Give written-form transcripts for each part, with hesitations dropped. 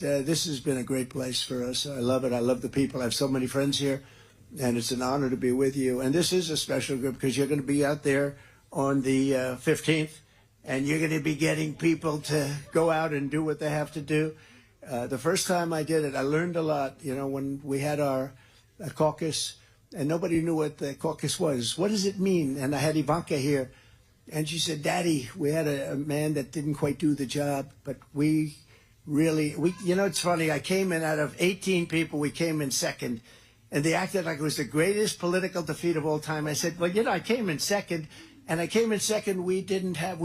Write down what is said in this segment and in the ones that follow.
This has been a great place for us. I love it. I love the people. I have so many friends here, and it's an honor to be with you. And this is a special group because you're going to be out there on the 15th, and you're going to be getting people to go out and do what they have to do. The first time I did it, I learned a lot. You know, when we had our caucus, and nobody knew what the caucus was. What does it mean? And I had Ivanka here, and she said, Daddy, we had a man that didn't quite do the job, but we you know, it's funny. I came in out of 18 people, we came in second, and they acted like it was the greatest political defeat of all time. I said, well, you know, I came in second, and I came in second. We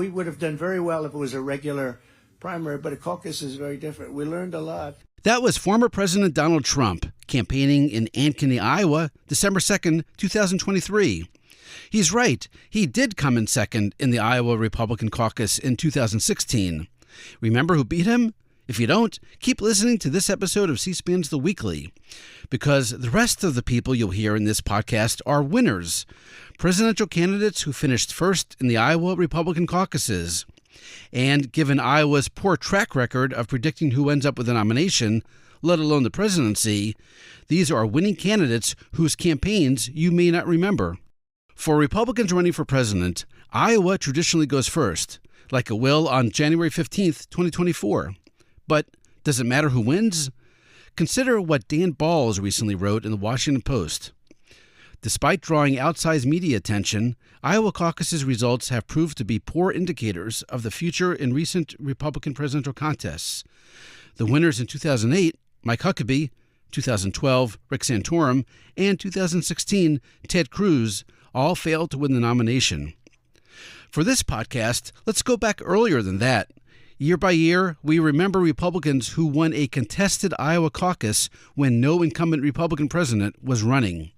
would have done very well if it was a regular primary, but a caucus is very different. We learned a lot. That was former President Donald Trump campaigning in Ankeny, Iowa, December 2nd, 2023. He's right. He did come in second in the Iowa Republican caucus in 2016. Remember who beat him? If you don't, keep listening to this episode of C-SPAN's The Weekly, because the rest of the people you'll hear in this podcast are winners, presidential candidates who finished first in the Iowa Republican caucuses. And given Iowa's poor track record of predicting who ends up with a nomination, let alone the presidency, these are winning candidates whose campaigns you may not remember. For Republicans running for president, Iowa traditionally goes first, like it will on January 15th, 2024. But does it matter who wins? Consider what Dan Balls recently wrote in the Washington Post. Despite drawing outsized media attention, Iowa caucus's results have proved to be poor indicators of the future in recent Republican presidential contests. The winners in 2008, Mike Huckabee, 2012, Rick Santorum, and 2016, Ted Cruz, all failed to win the nomination. For this podcast, let's go back earlier than that. Year by year, we remember Republicans who won a contested Iowa caucus when no incumbent Republican president was running.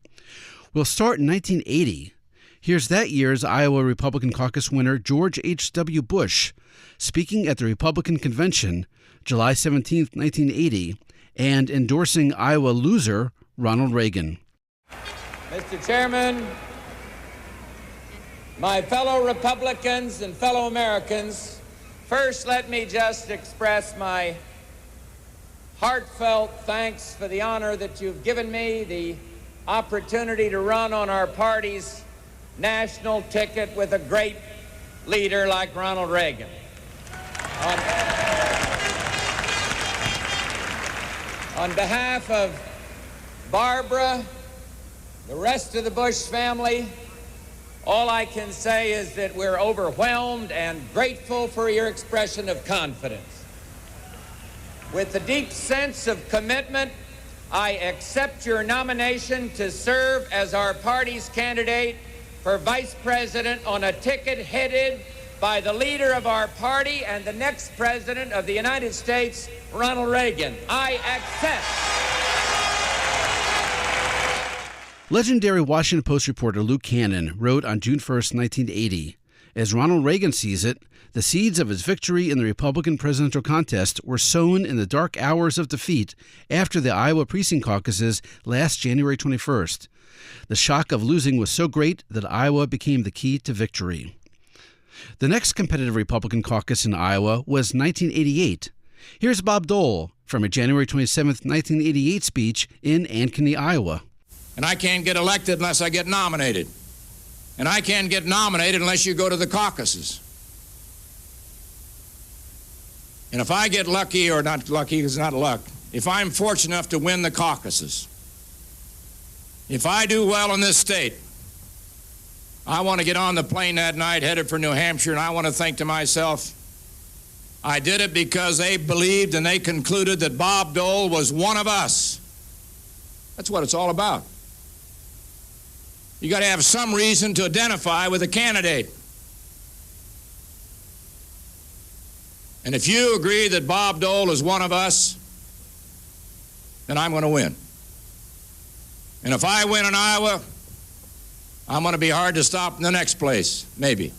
We'll start in 1980. Here's that year's Iowa Republican caucus winner, George H.W. Bush, speaking at the Republican convention, July 17, 1980, and endorsing Iowa loser Ronald Reagan. Mr. Chairman, my fellow Republicans and fellow Americans, first, let me just express my heartfelt thanks for the honor that you've given me, the opportunity to run on our party's national ticket with a great leader like Ronald Reagan. On behalf of Barbara, the rest of the Bush family, all I can say is that we're overwhelmed and grateful for your expression of confidence. With a deep sense of commitment, I accept your nomination to serve as our party's candidate for vice president on a ticket headed by the leader of our party and the next president of the United States, Ronald Reagan. I accept. Legendary Washington Post reporter Luke Cannon wrote on June 1, 1980, as Ronald Reagan sees it, the seeds of his victory in the Republican presidential contest were sown in the dark hours of defeat after the Iowa precinct caucuses last January 21st. The shock of losing was so great that Iowa became the key to victory. The next competitive Republican caucus in Iowa was 1988. Here's Bob Dole from a January 27, 1988 speech in Ankeny, Iowa. And I can't get elected unless I get nominated. And I can't get nominated unless you go to the caucuses. And if I get lucky, or not lucky, it's not luck, if I'm fortunate enough to win the caucuses, if I do well in this state, I want to get on the plane that night headed for New Hampshire, and I want to think to myself, I did it because they believed and they concluded that Bob Dole was one of us. That's what it's all about. You got to have some reason to identify with a candidate. And if you agree that Bob Dole is one of us, then I'm going to win. And if I win in Iowa, I'm going to be hard to stop in the next place, maybe.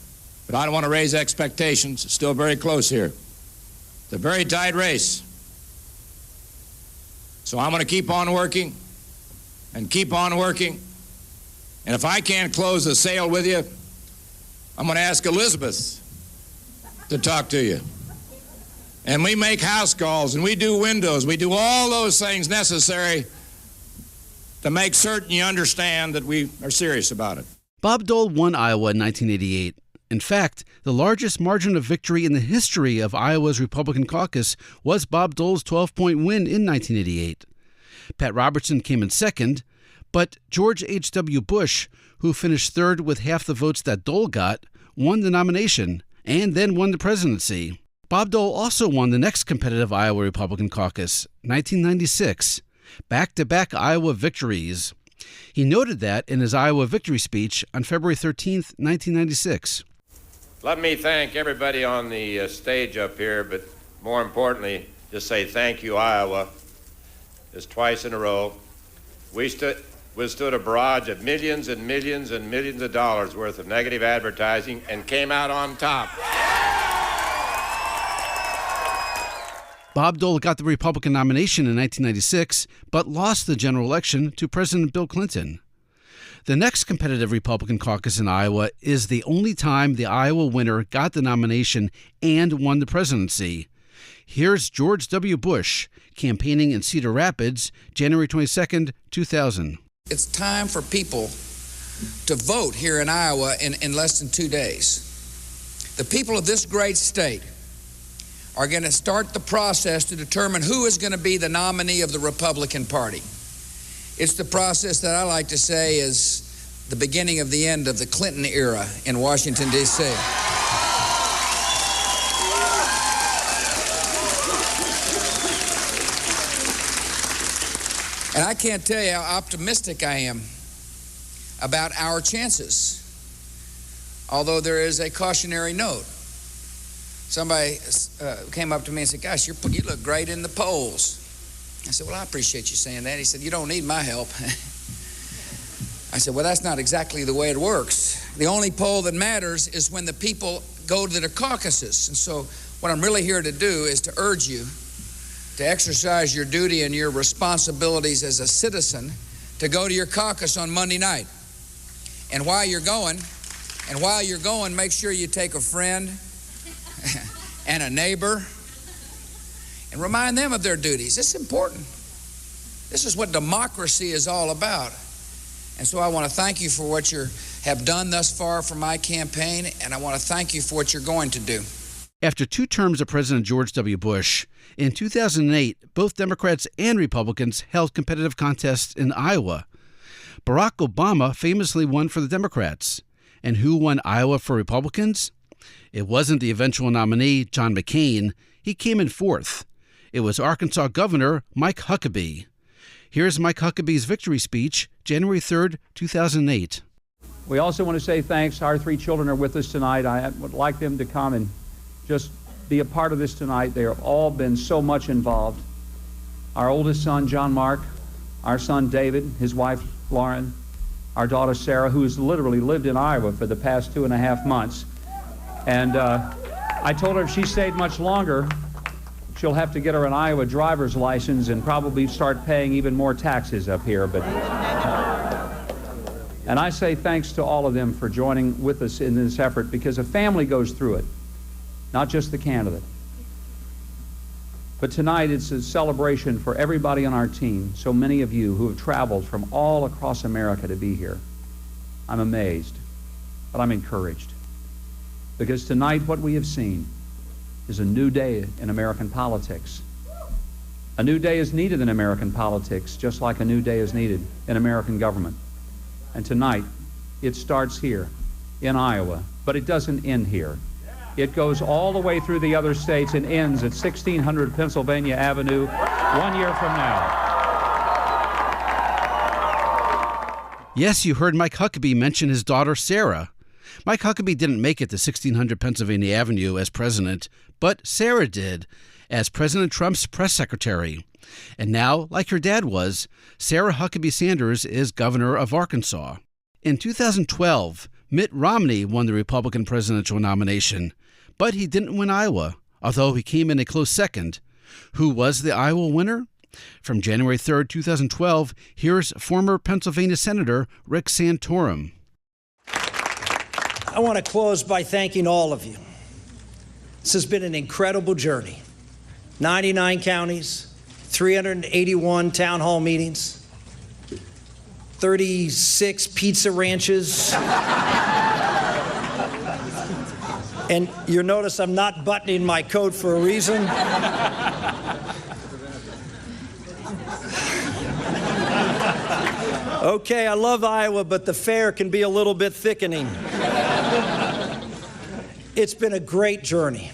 But I don't want to raise expectations. It's still very close here. It's a very tight race. So I'm going to keep on working and keep on working. And if I can't close the sale with you, I'm going to ask Elizabeth to talk to you. and we make house calls, and we do windows. We do all those things necessary to make certain you understand that we are serious about it. Bob Dole won Iowa in 1988. In fact, the largest margin of victory in the history of Iowa's Republican caucus was Bob Dole's 12-point win in 1988. Pat Robertson came in second, but George H.W. Bush, who finished third with half the votes that Dole got, won the nomination and then won the presidency. Bob Dole also won the next competitive Iowa Republican caucus, 1996, back-to-back Iowa victories. He noted that in his Iowa victory speech on February 13, 1996. Let me thank everybody on the stage up here, but more importantly, just say thank you, Iowa. This twice in a row. We withstood a barrage of millions and millions and millions of dollars worth of negative advertising and came out on top. Bob Dole got the Republican nomination in 1996, but lost the general election to President Bill Clinton. The next competitive Republican caucus in Iowa is the only time the Iowa winner got the nomination and won the presidency. Here's George W. Bush campaigning in Cedar Rapids, January 22, 2000. It's time for people to vote here in Iowa in less than 2 days. The people of this great state are going to start the process to determine who is going to be the nominee of the Republican Party. It's the process that I like to say is the beginning of the end of the Clinton era in Washington, D.C. And I can't tell you how optimistic I am about our chances, although there is a cautionary note. Somebody came up to me and said, gosh, you look great in the polls. I said, well, I appreciate you saying that. He said, you don't need my help. I said, well, that's not exactly the way it works. The only poll that matters is when the people go to their caucuses. And so what I'm really here to do is to urge you to exercise your duty and your responsibilities as a citizen to go to your caucus on Monday night. And while you're going, make sure you take a friend and a neighbor and remind them of their duties. It's important. This is what democracy is all about. And so I want to thank you for what you have done thus far for my campaign, and I want to thank you for what you're going to do. After 2 terms of President George W. Bush, in 2008, both Democrats and Republicans held competitive contests in Iowa. Barack Obama famously won for the Democrats. And who won Iowa for Republicans? It wasn't the eventual nominee, John McCain. He came in fourth. It was Arkansas Governor Mike Huckabee. Here's Mike Huckabee's victory speech, January 3rd, 2008. We also want to say thanks. Our 3 children are with us tonight. I would like them to come and just be a part of this tonight. They have all been so much involved. Our oldest son, John Mark, our son, David, his wife, Lauren, our daughter, Sarah, who has literally lived in Iowa for the past 2.5 months. And I told her if she stayed much longer, she'll have to get her an Iowa driver's license and probably start paying even more taxes up here. But and I say thanks to all of them for joining with us in this effort, because a family goes through it, not just the candidate. But tonight it's a celebration for everybody on our team, so many of you who have traveled from all across America to be here. I'm amazed, but I'm encouraged. Because tonight what we have seen is a new day in American politics. A new day is needed in American politics, just like a new day is needed in American government. And tonight, it starts here in Iowa, but it doesn't end here. It goes all the way through the other states and ends at 1600 Pennsylvania Avenue 1 year from now. Yes, you heard Mike Huckabee mention his daughter, Sarah. Mike Huckabee didn't make it to 1600 Pennsylvania Avenue as president, but Sarah did, as President Trump's press secretary. And now, like her dad was, Sarah Huckabee Sanders is governor of Arkansas. In 2012, Mitt Romney won the Republican presidential nomination, but he didn't win Iowa, although he came in a close second. Who was the Iowa winner? From January 3rd, 2012, here's former Pennsylvania Senator Rick Santorum. I want to close by thanking all of you. This has been an incredible journey. 99 counties, 381 town hall meetings, 36 pizza ranches. And you'll notice I'm not buttoning my coat for a reason. Okay, I love Iowa, but the fare can be a little bit thickening. It's been a great journey.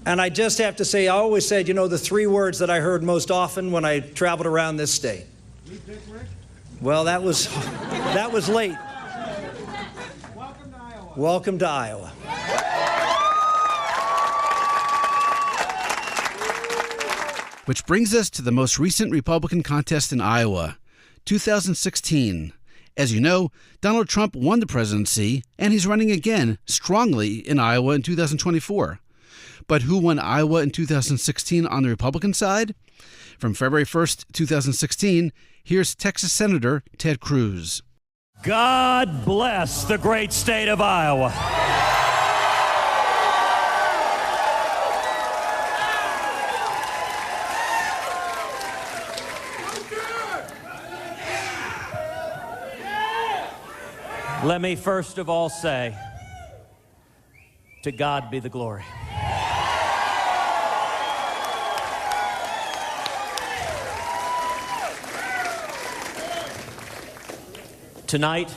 And I just have to say, I always said, the three words that I heard most often when I traveled around this state. Well, that was late. Welcome to Iowa. Welcome to Iowa. Which brings us to the most recent Republican contest in Iowa, 2016. As you know, Donald Trump won the presidency, and he's running again strongly in Iowa in 2024. But who won Iowa in 2016 on the Republican side? From February 1st, 2016, here's Texas Senator Ted Cruz. God bless the great state of Iowa. Let me first of all say, to God be the glory. Tonight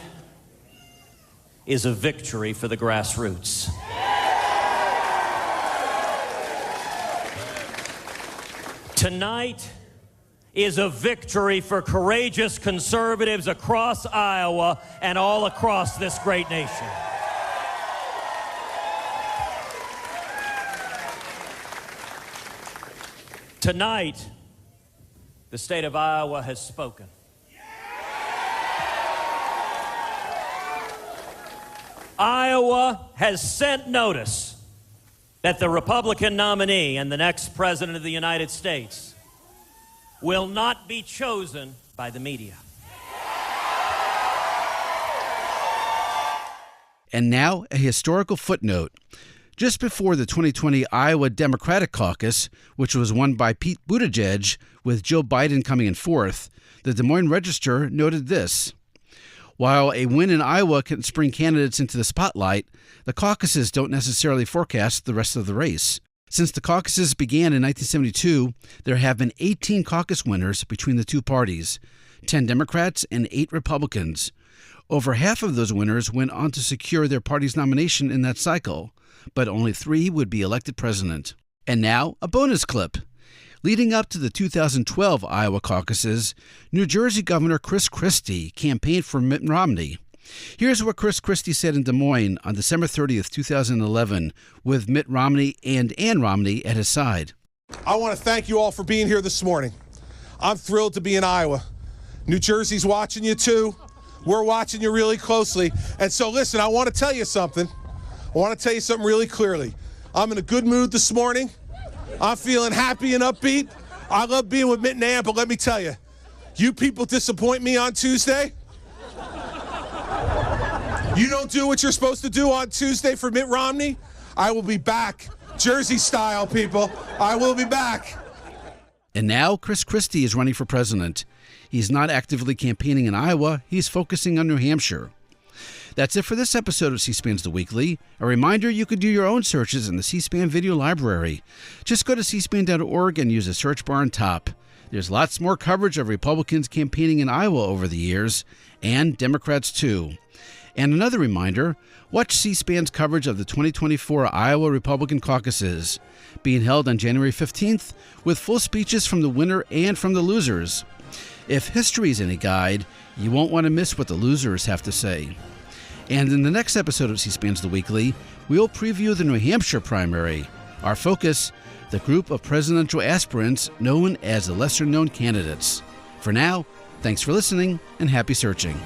is a victory for the grassroots. Tonight is a victory for courageous conservatives across Iowa and all across this great nation. Tonight, the state of Iowa has spoken. Iowa has sent notice that the Republican nominee and the next president of the United States will not be chosen by the media. And now, a historical footnote. Just before the 2020 Iowa Democratic Caucus, which was won by Pete Buttigieg, with Joe Biden coming in fourth, the Des Moines Register noted this. While a win in Iowa can spring candidates into the spotlight, the caucuses don't necessarily forecast the rest of the race. Since the caucuses began in 1972, there have been 18 caucus winners between the two parties, 10 Democrats and 8 Republicans. Over half of those winners went on to secure their party's nomination in that cycle, but only 3 would be elected president. And now, a bonus clip. Leading up to the 2012 Iowa caucuses, New Jersey Governor Chris Christie campaigned for Mitt Romney. Here's what Chris Christie said in Des Moines on December 30th, 2011, with Mitt Romney and Ann Romney at his side. I want to thank you all for being here this morning. I'm thrilled to be in Iowa. New Jersey's watching you too. We're watching you really closely. And so listen, I want to tell you something. I want to tell you something really clearly. I'm in a good mood this morning. I'm feeling happy and upbeat. I love being with Mitt and Ann, but let me tell you, you people disappoint me on Tuesday. You don't do what you're supposed to do on Tuesday for Mitt Romney, I will be back. Jersey style, people. I will be back. And now Chris Christie is running for president. He's not actively campaigning in Iowa. He's focusing on New Hampshire. That's it for this episode of C-SPAN's The Weekly. A reminder, you could do your own searches in the C-SPAN video library. Just go to cspan.org and use the search bar on top. There's lots more coverage of Republicans campaigning in Iowa over the years, and Democrats too. And another reminder, watch C-SPAN's coverage of the 2024 Iowa Republican caucuses, being held on January 15th, with full speeches from the winner and from the losers. If history is any guide, you won't want to miss what the losers have to say. And in the next episode of C-SPAN's The Weekly, we'll preview the New Hampshire primary. Our focus, the group of presidential aspirants known as the lesser-known candidates. For now, thanks for listening and happy searching.